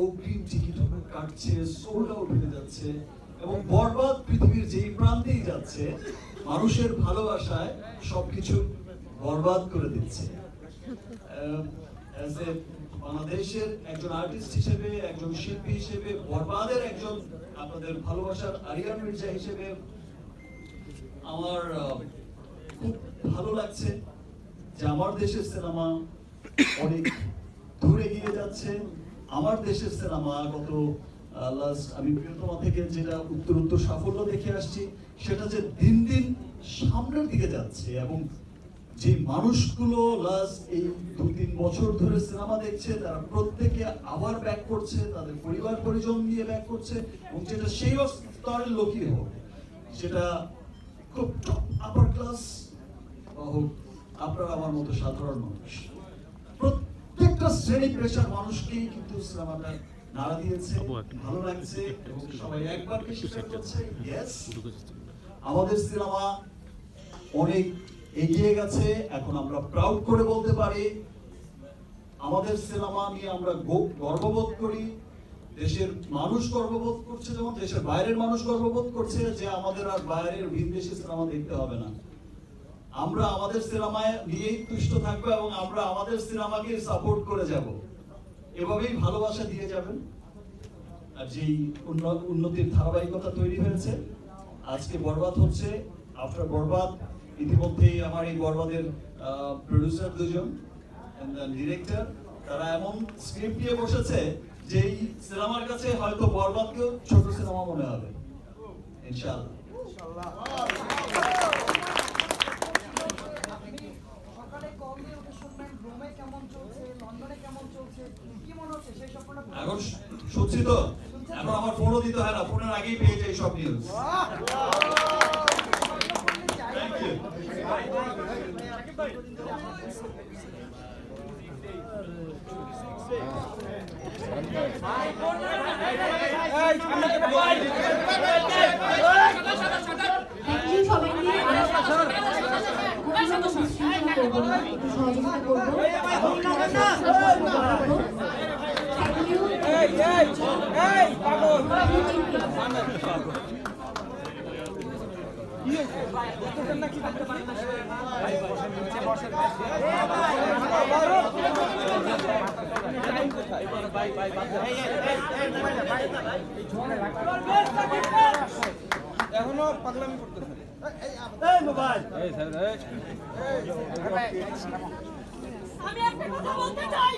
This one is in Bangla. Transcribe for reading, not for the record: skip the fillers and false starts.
অগ্রিম টিকিট কাটছে, সোল্ড আউট হয়ে যাচ্ছে, এবং বরবাদ পৃথিবীর যেই প্রান্তেই যাচ্ছে মানুষের ভালোবাসায় সবকিছু বরবাদ করে দিচ্ছে। বাংলাদেশের একজন আর্টিস্ট হিসেবে, একজন শিল্পী হিসেবে, বরবাদের একজন আপনাদের ভালোবাসার আরিয়ান মির্জা হিসেবে আমার খুব ভালো লাগছে যে আমার দেশের সিনেমা অনেক দূরে এগিয়ে যাচ্ছে। আমার দেশের সিনেমা গত আমি প্রিয়তমা থেকে যেটা উত্তর সাফল্য দেখে আসছি, সেটা যে দিন দিন সামনের দিকে যাচ্ছে, এবং যে মানুষগুলো লাস্ট এই 2-3 বছর ধরে সিনেমা দেখছে তারা প্রত্যেকে আবার ব্যাক করছে, তাদের পরিবার পরিজন নিয়ে ব্যাক করছে, এবং যেটা সেই স্তরের লোকই হোক, সেটা খুব টপ আপার ক্লাস হোক, আপনারা আমার মতো সাধারণ মানুষ, প্রত্যেকটা শ্রেণী পেশার মানুষকেই কিন্তু সিনেমাটা নাড়া দিয়েছে, ভালো লাগছে, এবং সবাই একবার স্বীকার করছে ইয়েস আমাদের সিনেমা অনেক এগিয়ে গেছে। এখন আমরা প্রাউড করে বলতে পারি আমাদের সিনেমা নিয়ে আমরা গর্ববোধ করি, দেশের মানুষ গর্ববোধ করছে, যেমন দেশের বাইরের মানুষ গর্ববোধ করছে যে আমাদের আর বাইরের বিদেশি সিনেমা দেখতে হবে না, আমরা আমাদের সিনেমায় নিয়েই তুষ্ট থাকবো এবং আমরা আমাদের সিনেমাকে সাপোর্ট করে যাব। এভাবেই ভালোবাসা দিয়ে যাবেন। আর যেই উন্নতির ধারাবাহিকতা তৈরি হয়েছে, আজকে বরবাদ হচ্ছে, আফটার বরবাদ ইতিমধ্যেই আমার এই বরবাদের প্রডিউসার দুজন ডিরেক্টর, তারা এমন স্ক্রিপ্ট নিয়ে বসেছে যে এই সিনেমার কাছে হয়তো বরবাদকেও ছোট সিনেমা মনে হবে ইনশাআল্লাহ। এখন শুনছি তো, এখন আমার ফোনও দিতে হয় না, ফোনের আগেই পেয়ে যাই সব নিউজ। এখনো পাগলামি করতেছে আমি একটা কথা বলতে চাই।